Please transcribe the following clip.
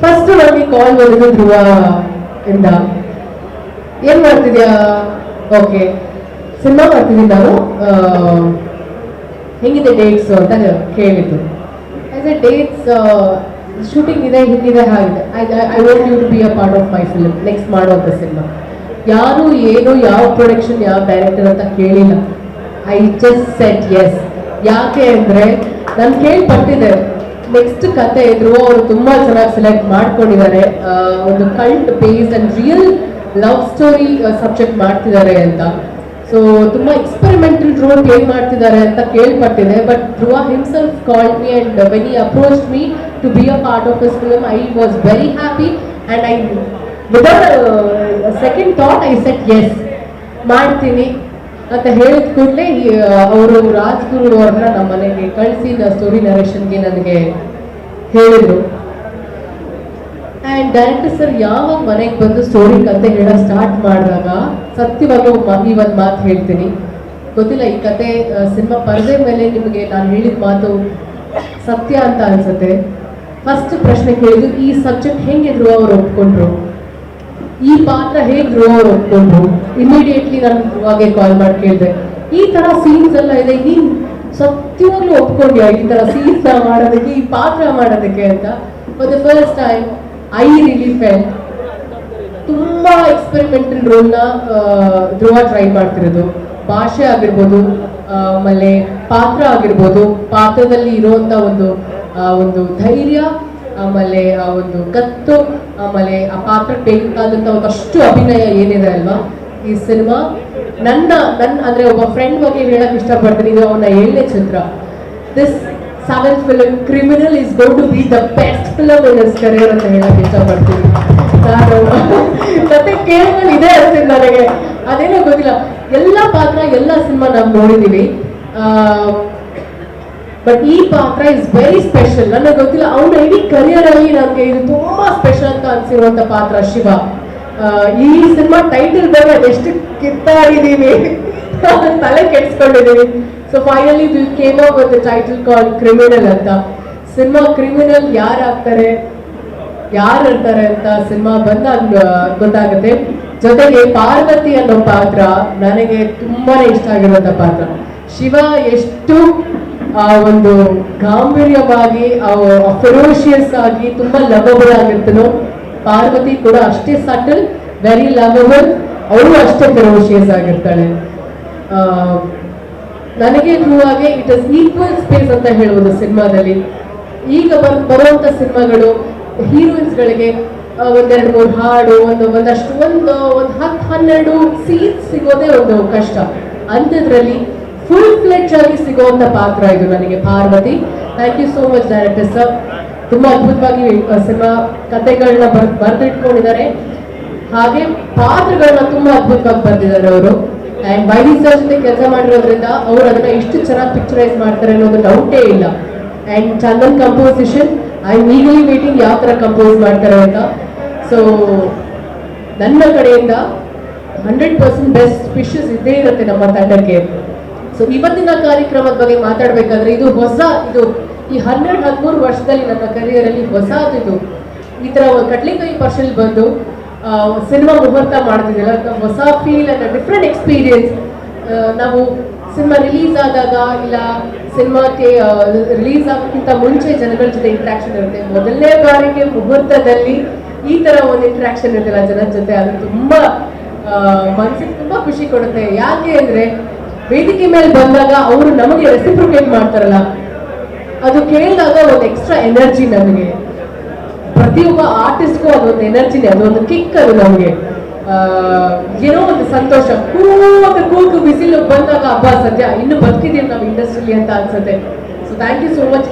First ನನಗೆ ಕಾಲ್ ಬಂದಿದ್ದು ಧ್ರುವ ಇಂದ. ಏನ್ ಮಾಡ್ತಿದ್ಯಾ? ಓಕೆ, ಸಿನಿಮಾ ಮಾಡ್ತಿದ್ದೀನಿ ನಾನು, ಹೆಂಗಿದೆ ಡೇಟ್ಸ್ ಅಂತ ಕೇಳಿದ್ದು. ಡೇಟ್ಸ್ ಶೂಟಿಂಗ್ ಇದೆ, ಹಿಂಗಿದೆ, ಹಾಗಿದೆ. I want you to be a part of my film, next ಮಾಡುವಂಥ ಸಿನಿಮಾ. ಯಾರು ಏನು, ಯಾವ ಪ್ರೊಡಕ್ಷನ್, ಯಾವ ಡೈರೆಕ್ಟರ್ ಅಂತ ಕೇಳಿಲ್ಲ. I just said yes. ಯಾಕೆ ಅಂದರೆ ನಾನು ಕೇಳ್ಪಟ್ಟಿದ್ದೆ ನೆಕ್ಸ್ಟ್ ಕತೆ ಧ್ರುವ ಅವರು ತುಂಬಾ ಚೆನ್ನಾಗಿ ಸೆಲೆಕ್ಟ್ ಮಾಡ್ಕೊಂಡಿದ್ದಾರೆ, ಒಂದು cult based and real love story subject ಮಾಡ್ತಿದ್ದಾರೆ ಅಂತ. ಸೊ ತುಂಬಾ ಎಕ್ಸ್ಪೆರಿಮೆಂಟಲ್ ರೋಲ್ ಪ್ಲೇ ಮಾಡ್ತಿದ್ದಾರೆ ಅಂತ ಕೇಳ್ಪಟ್ಟಿದೆ. But Dhruva himself called me and when he approached me to be a part of his film, I was very happy and I without second thought I said yes, ಮಾಡ್ತೀನಿ ಅಂತ ಹೇಳಿದ ಕೂಡಲೇ ಅವರು ರಾಜ್ಗುರು ಅವ್ರನ್ನ ನಮ್ಮ ಮನೆಗೆ ಕಳಿಸಿ ಸ್ಟೋರಿ ನರೇಷನ್ಗೆ ನನಗೆ ಹೇಳಿದ್ರು. ಆ್ಯಂಡ್ ಡೈರೆಕ್ಟರ್ ಸರ್ ಯಾವಾಗ ಮನೆಗೆ ಬಂದು ಸ್ಟೋರಿ ಕತೆ ಹೇಳೋ ಸ್ಟಾರ್ಟ್ ಮಾಡಿದಾಗ ಸತ್ಯವಾಗೂ ಈ ಒಂದು ಮಾತು ಹೇಳ್ತೀನಿ. ಗೊತ್ತಿಲ್ಲ, ಈ ಕತೆ ಸಿನಿಮಾ ಪರದೆ ಮೇಲೆ ನಿಮಗೆ ನಾನು ಹೇಳಿದ ಮಾತು ಸತ್ಯ ಅಂತ ಅನ್ಸುತ್ತೆ. ಫಸ್ಟ್ ಪ್ರಶ್ನೆ ಕೇಳಿದ್ರು, ಈ ಸಬ್ಜೆಕ್ಟ್ ಹೆಂಗೆ ಧ್ರುವ ಅವ್ರು ಒಪ್ಕೊಂಡ್ರು, ಈ ಪಾತ್ರ ಹೇಗೆ ಧ್ರುವ ಅವ್ರು ಒಪ್ಕೊಂಡ್ರು. ಇಮಿಡಿಯೇಟ್ಲಿ ನಾನು ಧ್ರುವಾಗೆ ಕಾಲ್ ಮಾಡಿ ಕೇಳಿದೆ, ಈ ತರ ಸೀನ್ಸ್ ಎಲ್ಲ ಇದೆ, ನೀನ್ ಸತ್ಯವಾಗ್ಲೂ ಒಪ್ಕೊಂಡ್ಯಾ ಈ ತರ ಸೀನ್ಸ್ ಮಾಡೋದಕ್ಕೆ, ಈ ಪಾತ್ರ ಮಾಡೋದಕ್ಕೆ ಅಂತ. For the first time I really felt ತುಂಬಾ ಎಕ್ಸ್ಪೆರಿಮೆಂಟಲ್ ರೋಲ್ನ ಧ್ರುವ ಟ್ರೈ ಮಾಡ್ತಿರೋದು. ಭಾಷೆ ಆಗಿರ್ಬೋದು, ಆಮೇಲೆ ಪಾತ್ರ ಆಗಿರ್ಬೋದು, ಪಾತ್ರದಲ್ಲಿ ಇರುವಂತ ಒಂದು ಧೈರ್ಯ, ಆಮೇಲೆ ಆ ಒಂದು ಗತ್ತು, ಆಮೇಲೆ ಆ ಪಾತ್ರ ಬೇಕಾದಂತ ಒಂದಷ್ಟು ಅಭಿನಯ ಏನಿದೆ ಅಲ್ವಾ ಈ ಸಿನಿಮಾ. ನನ್ನ ಅಂದ್ರೆ ಒಬ್ಬ ಫ್ರೆಂಡ್ ಬಗ್ಗೆ ಹೇಳಕ್ ಇಷ್ಟಪಡ್ತೀನಿ, ಇದು ಅವನ 7ನೇ ಚಿತ್ರ. This 7th film criminal is going to be the best film in his career ಅಂತ ಹೇಳಕ್ ಇಷ್ಟಪಡ್ತೀನಿ. ನಾನು ಮತ್ತೆ ಕೇಳಿದ್ರೆ ಇದೆ ಅನ್ಸಿದ್ ನನಗೆ, ಅದೇನೋ ಗೊತ್ತಿಲ್ಲ. ಎಲ್ಲ ಪಾತ್ರ ಎಲ್ಲ ಸಿನಿಮಾ ನಾವು ನೋಡಿದೀವಿ, ಬಟ್ ಈ ಪಾತ್ರ ಇಸ್ ವೆರಿ ಸ್ಪೆಷಲ್. ನನಗೆ ಗೊತ್ತಿಲ್ಲ, ಅವನ ಇಡೀ ಕರಿಯರ್ ಅಲ್ಲಿ ನನಗೆ ಇದು ತುಂಬಾ ಸ್ಪೆಷಲ್ ಅಂತ ಅನ್ಸಿರುವಂತ ಪಾತ್ರ ಶಿವ. ಈ ಸಿನಿಮಾ ಟೈಟಲ್ ಬೇರೆ ಅದೆಷ್ಟು ಕಿತ್ತಾಡಿದೀವಿ, ತಲೆ ಕೆಡ್ಸ್ಕೊಂಡಿದೀವಿ. So finally we came up with the title called criminal ಅಂತ. ಸಿನಿಮಾ ಕ್ರಿಮಿನಲ್ ಯಾರು ಇರ್ತಾರೆ ಅಂತ ಸಿನಿಮಾ ಬಂದಾಗ ಗೊತ್ತಾಗುತ್ತೆ. ಜೊತೆಗೆ ಪಾರ್ವತಿ ಅನ್ನೋ ಪಾತ್ರ ನನಗೆ ತುಂಬಾನೇ ಇಷ್ಟ ಆಗಿರುವಂತ ಪಾತ್ರ. ಶಿವ ಎಷ್ಟು ಒಂದು ಗಾಂಭೀರ್ಯವಾಗಿ, ಫೆರೋಷಿಯಸ್ ಆಗಿ ತುಂಬಾ ಲವಬಲ್ ಆಗಿರ್ತಾನೋ, ಪಾರ್ವತಿ ಕೂಡ ಅಷ್ಟೇ ಸಟಲ್, ವೆರಿ ಲವಬಲ್, ಅವಳು ಅಷ್ಟೇ ಫೆರೋಷಿಯಸ್ ಆಗಿರ್ತಾಳೆ. ನನಗೆ ಧ್ರುವಾಗೆ ಇಟ್ ಇಸ್ ಈಕ್ವಲ್ ಸ್ಪೇಸ್ ಅಂತ ಹೇಳುವುದು ಸಿನಿಮಾದಲ್ಲಿ. ಈಗ ಬರುವಂತ ಸಿನಿಮಾಗಳು ಹೀರೋಯಿನ್ಸ್ಗಳಿಗೆ 1-2-3 ಹಾಡು, ಒಂದು 10-12 ಸೀನ್ಸ್ ಸಿಗೋದೇ ಒಂದು ಕಷ್ಟ. ಅಂಥದ್ರಲ್ಲಿ ಫುಲ್ ಫ್ಲೆಡ್ಜ್ ಆಗಿ ಸಿಗುವಂತ ಪಾತ್ರ ಇದು ನನಗೆ Parvathi. Thank you so much director sir. ತುಂಬಾ ಅದ್ಭುತವಾಗಿ ಸಿನಿಮಾ ಕಥೆಗಳನ್ನ ಬರೆದಿಟ್ಕೊಂಡಿದ್ದಾರೆ, ಹಾಗೆ ಪಾತ್ರಗಳನ್ನ ತುಂಬಾ ಅದ್ಭುತವಾಗಿ ಬರೆದಿದ್ದಾರೆ ಅವರು. ಅಂಡ್ ವೈವಿ ಸರ್ ಜೊತೆ ಕೆಲಸ ಮಾಡಿರೋದ್ರಿಂದ ಅವ್ರು ಅದನ್ನ ಇಷ್ಟು ಚೆನ್ನಾಗಿ ಪಿಕ್ಚರೈಸ್ ಮಾಡ್ತಾರೆ ಅನ್ನೋದು ಡೌಟೇ ಇಲ್ಲ. And Chandan composition, I am eagerly waiting ಯಾವ ತರ ಕಂಪೋಸ್ ಮಾಡ್ತಾರೆ ಅಂತ. ಸೊ ನನ್ನ ಕಡೆಯಿಂದ 100% ಬೆಸ್ಟ್ ವಿಶಸ್ ಇದ್ದೇ ಇರುತ್ತೆ ನಮ್ಮ ತಂಡಕ್ಕೆ. ಸೊ ಇವತ್ತಿನ ಕಾರ್ಯಕ್ರಮದ ಬಗ್ಗೆ ಮಾತಾಡ್ಬೇಕಾದ್ರೆ ಇದು ಈ 12-13 ವರ್ಷದಲ್ಲಿ ನನ್ನ ಕರಿಯರ್ ಅಲ್ಲಿ ಹೊಸದು. ಈ ತರ ಕಟ್ಲಿಕಾಯಿ ಪರ್ಸಲ್ ಬಂದು ಸಿನಿಮಾ ಮುಹೂರ್ತ ಮಾಡ್ತಿದ್ದಿಲ್ಲ, ಹೊಸ ಫೀಲ್ ಅಂಡ್ ಡಿಫ್ರೆಂಟ್ ಎಕ್ಸ್ಪೀರಿಯನ್ಸ್. ನಾವು ಸಿನಿಮಾ ರಿಲೀಸ್ ಆದಾಗ, ಇಲ್ಲ ಸಿನಿಮಾಕ್ಕೆ ರಿಲೀಸ್ ಆಗೋಕ್ಕಿಂತ ಮುಂಚೆ ಜನಗಳ ಜೊತೆ ಇಂಟ್ರಾಕ್ಷನ್ ಇರುತ್ತೆ. ಮೊದಲನೇ ಬಾರಿಗೆ ಮುಹೂರ್ತದಲ್ಲಿ ಈ ತರ ಒಂದು ಇಂಟ್ರಾಕ್ಷನ್ ಇರುತ್ತಲ್ಲ ಜನರ ಜೊತೆ, ಅದು ತುಂಬಾ ಮನಸ್ಸಿಗೆ ತುಂಬಾ ಖುಷಿ ಕೊಡುತ್ತೆ. ಯಾಕೆ ಅಂದ್ರೆ ವೇದಿಕೆ ಮೇಲೆ ಬಂದಾಗ ಅವರು ನಮಗೆ ರೆಸಿಪ್ರಿಕೇಟ್ ಮಾಡ್ತಾರಲ್ಲ, ಅದು ಕೇಳಿದಾಗ ಒಂದು ಎಕ್ಸ್ಟ್ರಾ ಎನರ್ಜಿ ನಮಗೆ. ಪ್ರತಿಯೊಬ್ಬ ಆರ್ಟಿಸ್ಟ್ಗೂ ಅದೊಂದು ಎನರ್ಜಿನೇ, ಅದೊಂದು ಕಿಕ್. ಅದು ನಮಗೆ ಏನೋ ಒಂದು ಸಂತೋಷ. ಕೂಗು ಬಿಸಿಲು ಬಂದಾಗ ಹಬ್ಬ ಸದ್ಯ ಇನ್ನು ಬದುಕಿದೀವಿ ನಾವು ಇಂಡಸ್ಟ್ರಿಲಿ ಅಂತ ಅನ್ಸುತ್ತೆ. So thank you so much.